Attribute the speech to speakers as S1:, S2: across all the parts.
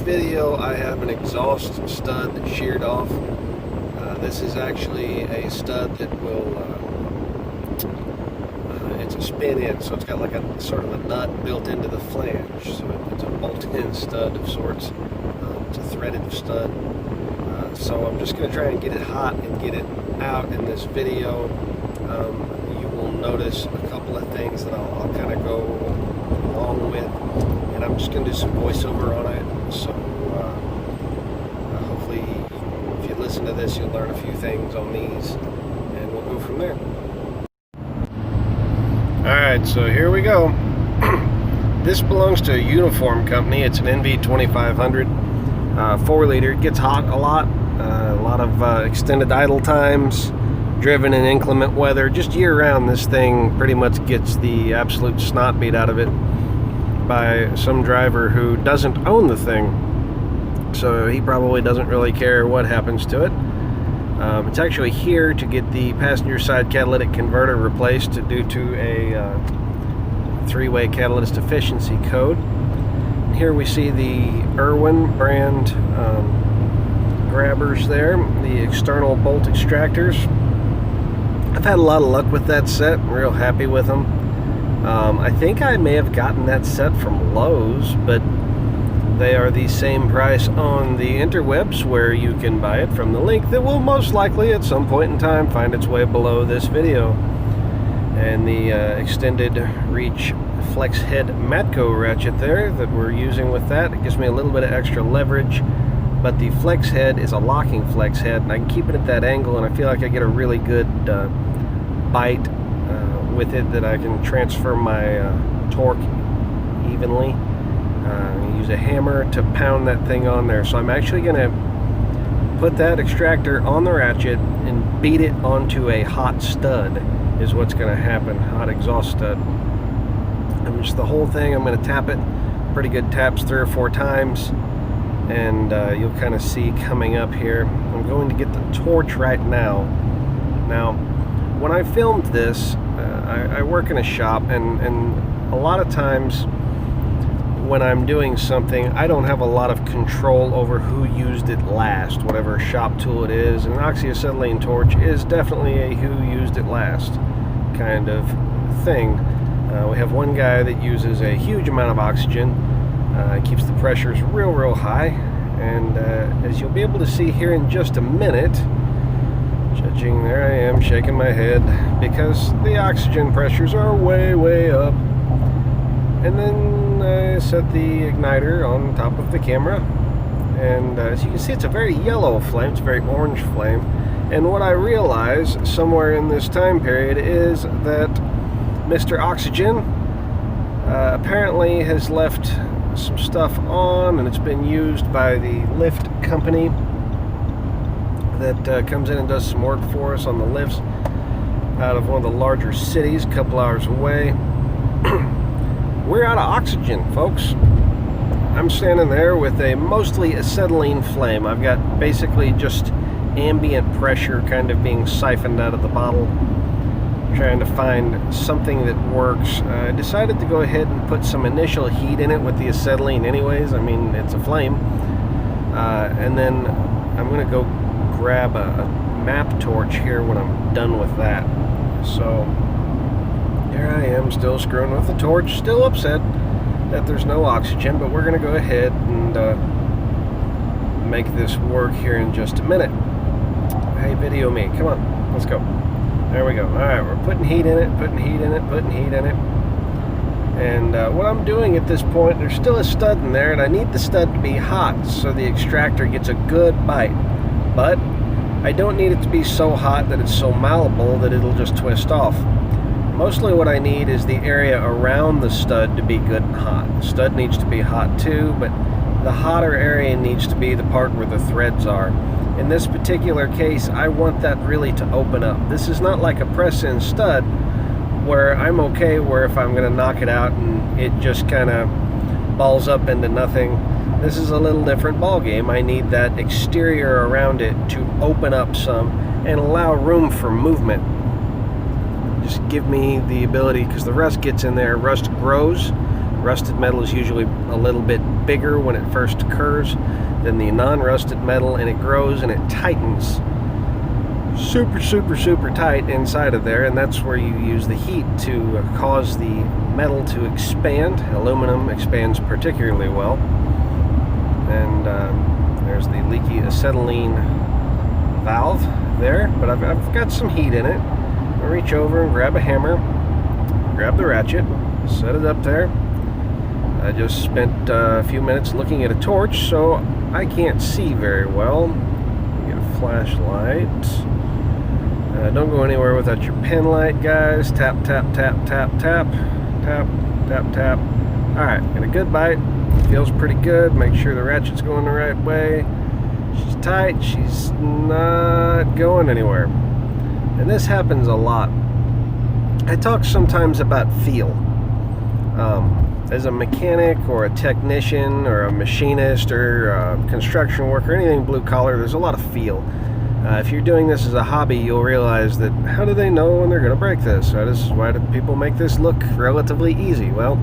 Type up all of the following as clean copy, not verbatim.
S1: video, I have an exhaust stud sheared off. This is actually a stud that will, it's a spin-in, so it's got like a sort of a nut built into the flange. So it's a bolt-in stud of sorts. It's a threaded stud. So I'm just going to try and get it hot and get it out in this video. You will notice a couple of things that I'll kind of go along with, and I'm just going to do some voiceover on it. So hopefully if you listen to this, you'll learn a few things on these, and we'll go from there. Alright, so here we go. This belongs to a uniform company. It's an NV2500 4-liter. It gets hot a lot of extended idle times, driven in inclement weather. Just year-round, this thing pretty much gets the absolute snot beat out of it by some driver who doesn't own the thing. So he probably doesn't really care what happens to it. It's actually here to get the passenger side catalytic converter replaced due to a 3-way catalyst efficiency code. Here we see the Irwin brand grabbers there, the external bolt extractors. I've had a lot of luck with that set. I'm real happy with them. I think I may have gotten that set from Lowe's, but they are the same price on the interwebs, where you can buy it from the link that will most likely at some point in time find its way below this video. And the extended reach flex head Matco ratchet there that we're using with that, it gives me a little bit of extra leverage, but the flex head is a locking flex head, and I can keep it at that angle, and I feel like I get a really good bite with it, that I can transfer my torque evenly. Use a hammer to pound that thing on there. So I'm actually going to put that extractor on the ratchet and beat it onto a hot stud is what's going to happen. Hot exhaust stud. And just the whole thing, I'm going to tap it pretty good taps 3 or 4 times, and you'll kind of see coming up here. I'm going to get the torch right now. Now when I filmed this, I work in a shop, and a lot of times when I'm doing something, I don't have a lot of control over who used it last, whatever shop tool it is. And an oxyacetylene torch is definitely a who used it last kind of thing. We have one guy that uses a huge amount of oxygen, keeps the pressures real high, and as you'll be able to see here in just a minute, judging, there I am shaking my head because the oxygen pressures are way up. And then I set the igniter on top of the camera, and as you can see, it's a very yellow flame, it's a very orange flame. And what I realize somewhere in this time period is that Mr. Oxygen apparently has left some stuff on, and it's been used by the lift company that comes in and does some work for us on the lifts out of one of the larger cities a couple hours away. We're out of oxygen, folks. I'm standing there with a mostly acetylene flame. I've got basically just ambient pressure kind of being siphoned out of the bottle, trying to find something that works. I decided to go ahead and put some initial heat in it with the acetylene anyways. I mean, it's a flame. And then I'm going to go grab a map torch here when I'm done with that. So here I am, still screwing with the torch, still upset that there's no oxygen, but we're going to go ahead and make this work here in just a minute. Hey, video me, come on, let's go. There we go. Alright, we're putting heat in it, putting heat in it, putting heat in it. And what I'm doing at this point, there's still a stud in there, and I need the stud to be hot so the extractor gets a good bite. But I don't need it to be so hot that it's so malleable that it'll just twist off. Mostly what I need is the area around the stud to be good and hot. The stud needs to be hot too, but the hotter area needs to be the part where the threads are. In this particular case, I want that really to open up. This is not like a press-in stud where I'm okay where if I'm going to knock it out and it just kind of balls up into nothing. This is a little different ball game. I need that exterior around it to open up some and allow room for movement. Just give me the ability, because the rust gets in there, rust grows Rusted metal is usually a little bit bigger when it first occurs than the non-rusted metal, and it grows and it tightens super tight inside of there, and that's where you use the heat to cause the metal to expand. Aluminum expands particularly well. And there's the leaky acetylene valve there, but I've got some heat in it. I'll reach over and grab a hammer, grab the ratchet, set it up there. I just spent a few minutes looking at a torch, so I can't see very well. Get a flashlight. Don't go anywhere without your pen light, guys. Tap, tap, tap, tap, tap, tap, tap, tap. Alright, get a good bite. Feels pretty good. Make sure the ratchet's going the right way. She's tight. She's not going anywhere. And this happens a lot. I talk sometimes about feel. As a mechanic or a technician or a machinist or a construction worker, anything blue collar, there's a lot of feel. If you're doing this as a hobby, you'll realize that how do they know when they're going to break this? Why do people make this look relatively easy? Well,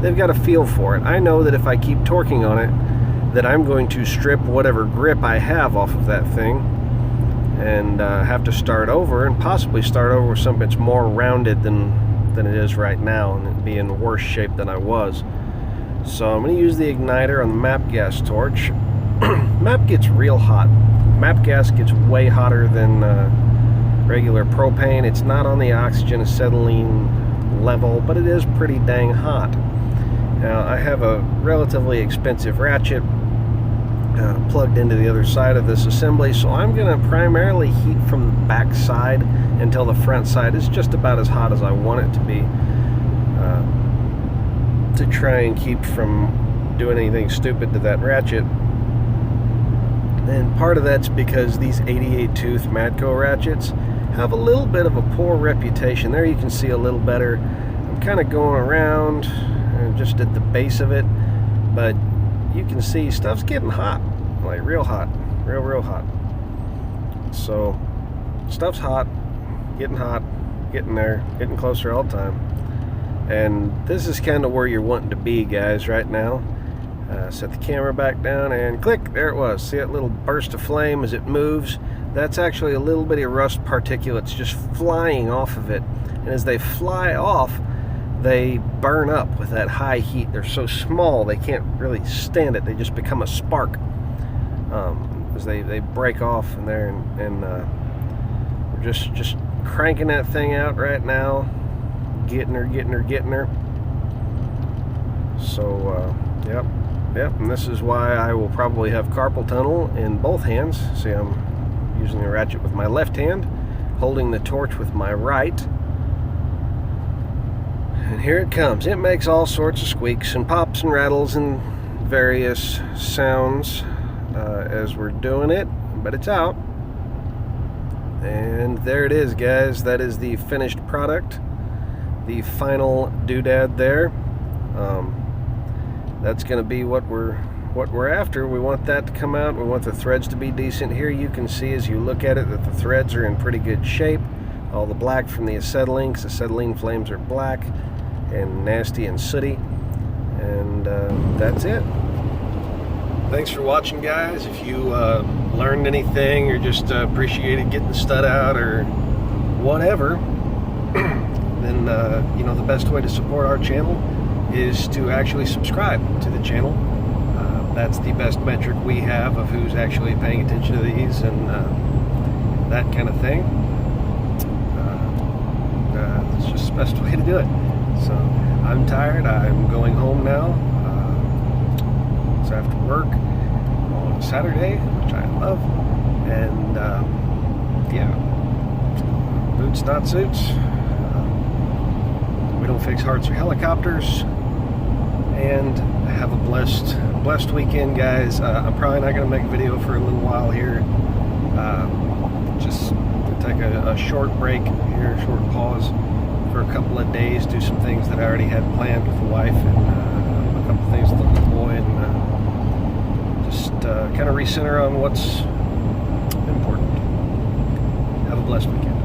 S1: they've got a feel for it. I know that if I keep torquing on it, that I'm going to strip whatever grip I have off of that thing and have to start over, and possibly start over with something that's more rounded than it is right now, and it'd be in worse shape than I was. So I'm going to use the igniter on the MAP gas torch. MAP gets real hot. MAP gas gets way hotter than regular propane. It's not on the oxygen acetylene level, but it is pretty dang hot. Now, I have a relatively expensive ratchet plugged into the other side of this assembly, so I'm going to primarily heat from the back side until the front side is just about as hot as I want it to be, to try and keep from doing anything stupid to that ratchet. And part of that's because these 88 tooth Matco ratchets have a little bit of a poor reputation. There you can see a little better. I'm kind of going around and just at the base of it, but you can see stuff's getting hot, like real hot, real hot. So stuff's hot, getting there, getting closer all the time. And this is kind of where you're wanting to be, guys, right now. Set the camera back down and click, there it was. See that little burst of flame as it moves? That's actually a little bitty rust particulates just flying off of it. And as they fly off, they burn up with that high heat. They're so small they can't really stand it. They just become a spark as they break off in there. And we're just cranking that thing out right now, getting her. So yep, and this is why I will probably have carpal tunnel in both hands. See, I'm using the ratchet with my left hand, holding the torch with my right. And here it comes. It makes all sorts of squeaks and pops and rattles and various sounds as we're doing it, but it's out. And there it is, guys. That is the finished product, the final doodad there. That's going to be what we're after. We want that to come out. We want the threads to be decent. Here you can see as you look at it that the threads are in pretty good shape. All the black from the acetylene, because acetylene flames are black and nasty and sooty. And that's it. Thanks for watching, guys. If you learned anything or just appreciated getting the stud out or whatever, then you know, the best way to support our channel is to actually subscribe to the channel. That's the best metric we have of who's actually paying attention to these and that kind of thing. It's just the best way to do it. So I'm tired. I'm going home now. It's after work on Saturday, which I love. And yeah, boots, not suits. We don't fix hearts or helicopters. And have a blessed weekend, guys. I'm probably not going to make a video for a little while here. Just take a short break here, a short pause for a couple of days, do some things that I already had planned with the wife, and a couple things with the little boy, and just kind of recenter on what's important. Have a blessed weekend.